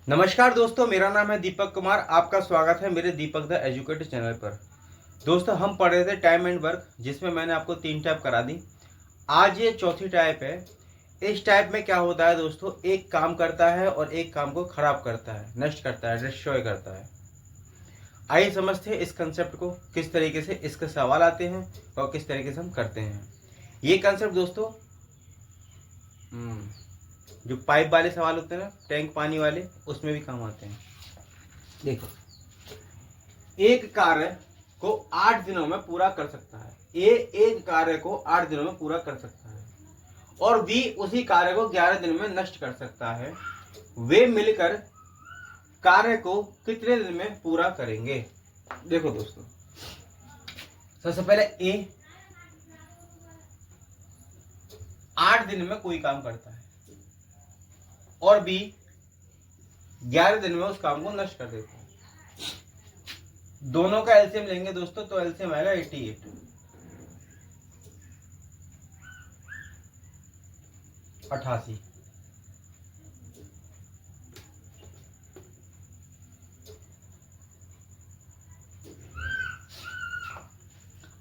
नमस्कार दोस्तों, मेरा नाम है दीपक कुमार। आपका स्वागत है मेरे दीपक द एजुकेटर चैनल पर। दोस्तों, हम पढ़ रहे थे टाइम एंड वर्क, जिसमें मैंने आपको 3 टाइप करा दी। आज ये चौथी टाइप है। इस टाइप में क्या होता है दोस्तों, एक काम करता है और एक काम को खराब करता है, नष्ट करता है, डिस्ट्रॉय करता है। आइए समझते हैं इस कंसेप्ट को, किस तरीके से इसके सवाल आते हैं और किस तरीके से हम करते हैं। ये कंसेप्ट दोस्तों जो पाइप वाले सवाल होते हैं ना, टैंक पानी वाले, उसमें भी काम आते हैं। देखो, एक कार्य को 8 दिनों में पूरा कर सकता है। ए एक कार्य को 8 दिनों में पूरा कर सकता है और बी उसी कार्य को 11 दिन में नष्ट कर सकता है। वे मिलकर कार्य को कितने दिन में पूरा करेंगे? देखो दोस्तों, सबसे पहले ए 8 दिन में कोई काम करता है और बी 11 दिन में उस काम को नष्ट कर देता है। दोनों का एलसीएम लेंगे दोस्तों, तो एलसीएम आएगा 88।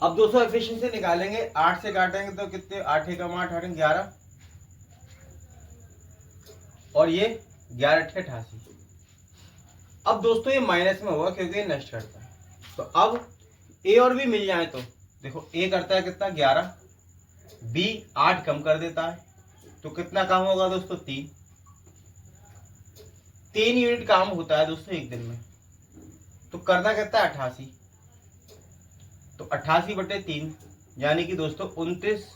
अब दोस्तों एफिशिएंसी निकालेंगे, 8 से काटेंगे तो कितने, 8 एकम 8, 8 11 और ये 11 88। अब दोस्तों ये माइनस में होगा क्योंकि ये नष्ट करता है। तो अब ए और बी मिल जाए तो देखो, ए करता है कितना 11, बी 8 कम कर देता है, तो कितना काम होगा दोस्तों 3 यूनिट काम होता है दोस्तों एक दिन में। तो करना कितना है 88, तो 88/3 यानी कि दोस्तों 29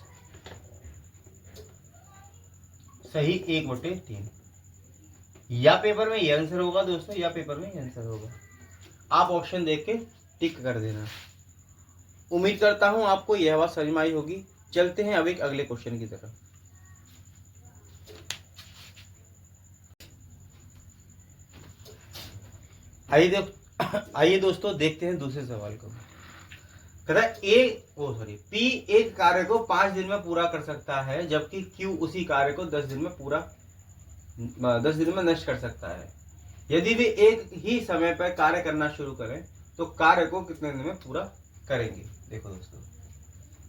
सही 1/3। या पेपर में ये आंसर होगा दोस्तों, या पेपर में ये आंसर होगा। आप ऑप्शन देख के टिक कर देना। उम्मीद करता हूं आपको यह बात समझ में आई होगी। चलते हैं अब एक अगले क्वेश्चन की तरफ। आइए दोस्तों देखते हैं दूसरे सवाल को। कहता है पी एक कार्य को 5 दिन में पूरा कर सकता है, जबकि क्यू उसी कार्य को 10 दिन में नष्ट कर सकता है। यदि वे एक ही समय पर कार्य करना शुरू करें तो कार्य को कितने दिन में पूरा करेंगे? देखो दोस्तों,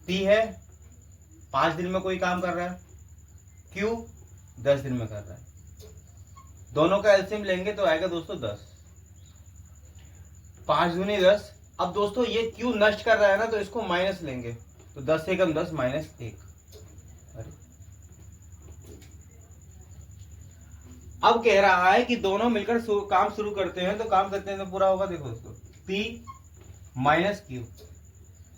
पी है 5 दिन में कोई काम कर रहा है, क्यू 10 दिन में कर रहा है। दोनों का एलसीएम लेंगे तो आएगा दोस्तों 10। 5 दूनी 10। अब दोस्तों ये क्यू नष्ट कर रहा है ना, तो इसको माइनस लेंगे, तो 10 एकम 10 -1। अब कह रहा है कि दोनों मिलकर काम शुरू करते हैं तो काम कितने में पूरा होगा? देखो दोस्तों, P माइनस क्यू,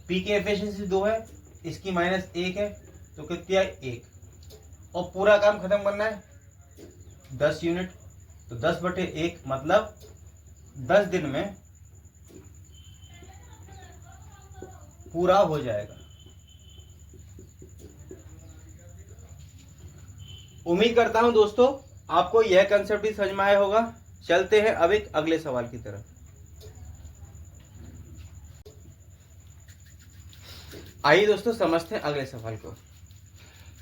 P की एफिशिएंसी 2 है, इसकी -1 है, तो कितनी है 1। और पूरा काम खत्म करना है 10 यूनिट, तो 10/1 मतलब 10 दिन में पूरा हो जाएगा। उम्मीद करता हूं दोस्तों आपको यह कंसेप्ट भी समझ में आया होगा। चलते हैं अब एक अगले सवाल की तरफ। आइए दोस्तों समझते हैं अगले सवाल को।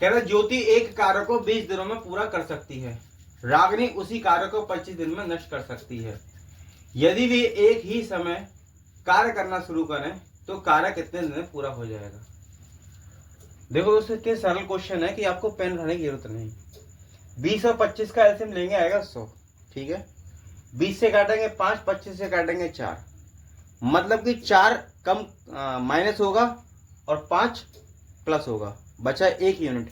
कह रहा ज्योति एक कार्य को 20 दिनों में पूरा कर सकती है, रागिनी उसी कार्य को 25 दिन में नष्ट कर सकती है। यदि वे एक ही समय कार्य करना शुरू करें तो कार्य कितने दिन में पूरा हो जाएगा? देखो दोस्तों, इतने सरल क्वेश्चन है कि आपको पेन उठाने की जरूरत नहीं। 20 और 25 का एलसीएम लेंगे, आएगा 100। ठीक है, 20 से काटेंगे 5, 25 से काटेंगे 4, मतलब कि 4 कम माइनस होगा और 5 प्लस होगा, बचा 1 यूनिट।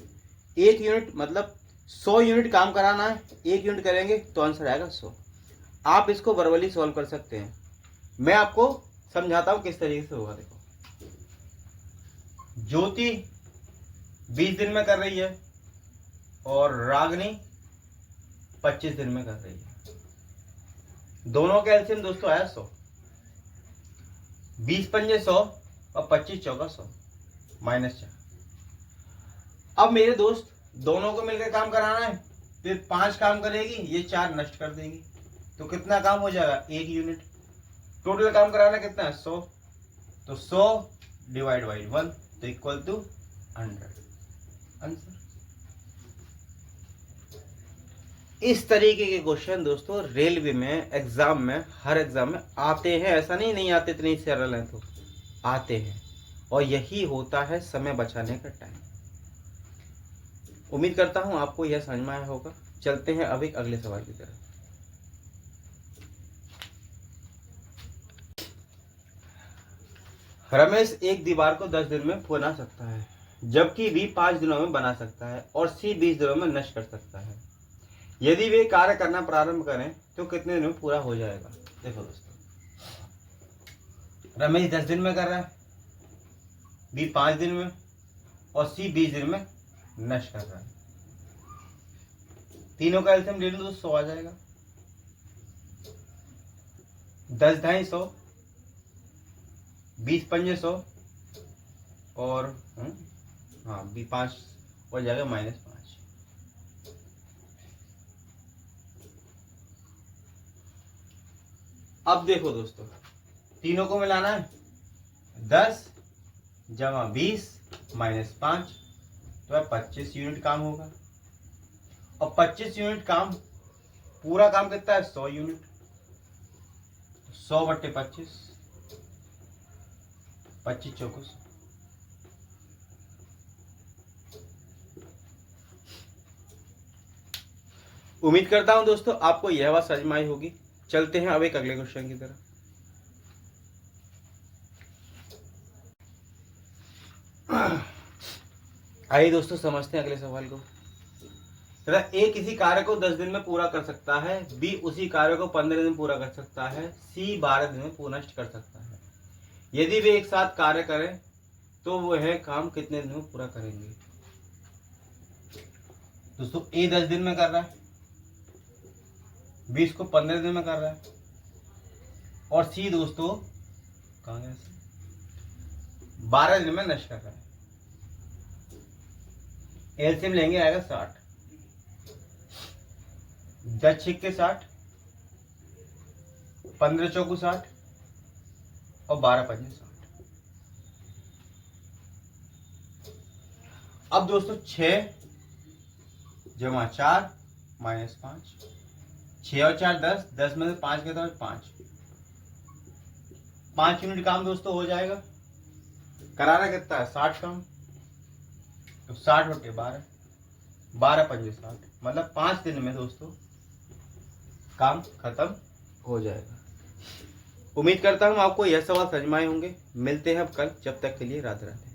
1 यूनिट मतलब 100 यूनिट काम कराना है, 1 यूनिट करेंगे तो आंसर आएगा 100। आप इसको वर्बली सॉल्व कर सकते हैं, मैं आपको समझाता हूं किस तरीके से होगा। देखो, ज्योति 20 दिन में कर रही है और रागिनी 25 दिन में कर रही है। दोनों का एलसीएम दोस्तों आया 100। 20 पंजे 100 और 25 चौका 100 -4। अब मेरे दोस्त दोनों को मिलकर काम कराना है, फिर 5 काम करेगी, ये 4 नष्ट कर देगी, तो कितना काम हो जाएगा? 1 यूनिट। टोटल काम कराना कितना है? 100। तो 100 डिवाइड बाई 1 तो इक्वल टू 100 आंसर। इस तरीके के क्वेश्चन दोस्तों रेलवे में एग्जाम में, हर एग्जाम में आते हैं। ऐसा नहीं आते, इतने सरल हैं तो आते हैं। और यही होता है समय बचाने का टाइम। उम्मीद करता हूं आपको यह समझ में आया होगा। चलते हैं अब एक अगले सवाल की तरफ। रमेश एक दीवार को 10 दिन में बना सकता है, जबकि बी 5 दिनों में बना सकता है और सी 20 दिनों में नष्ट कर सकता है। यदि वे कार्य करना प्रारंभ करें तो कितने दिन में पूरा हो जाएगा? देखो दोस्तों, रमेश 10 दिन में कर रहा है, बी 5 दिन में और सी 20 दिन में नष्ट कर रहा है। तीनों का एलसीएम ले लो तो 100 आ जाएगा। 10 ढाई 100, 20 पंजे 100 और हाँ बी 5 हो जाएगा -5। अब देखो दोस्तों, तीनों को मिलाना है। 10 जमा 20 -5 तो 25 यूनिट काम होगा। और 25 यूनिट काम, पूरा काम कितना है? 100 यूनिट। 100 बट्टे 25, 25 चौको 100। उम्मीद करता हूं दोस्तों आपको यह बात समझ में आई होगी। चलते हैं अब एक अगले क्वेश्चन की तरफ। आइए दोस्तों समझते हैं अगले सवाल को। तथा ए किसी कार्य को 10 दिन में पूरा कर सकता है, बी उसी कार्य को 15 दिन में पूरा कर सकता है, सी 12 दिन में पूरा नष्ट कर सकता है। यदि वे एक साथ कार्य करें तो वह काम कितने दिन में पूरा करेंगे? दोस्तों ए 10 दिन में कर रहा है, बी इसको 15 दिन में कर रहा है और सी दोस्तों कहाँ गया, 12 दिन में नष्ट कर रहा है। एलसीएम लेंगे, आएगा 60। 10 छिक्के 60, 15 चौको 60 और 12 पंजे 60। अब दोस्तों 6 जमा 4 -5, 6 और 4 10, 10 में से 5 के तो 5 यूनिट काम दोस्तों हो जाएगा। कराना कितना है? 60 काम। तो 60 बटे 12, 12 पंजे 60, मतलब 5 दिन में दोस्तों काम खत्म हो जाएगा। उम्मीद करता हूं आपको यह सवाल समझ में आए होंगे। मिलते हैं अब कल, जब तक के लिए राधे राधे।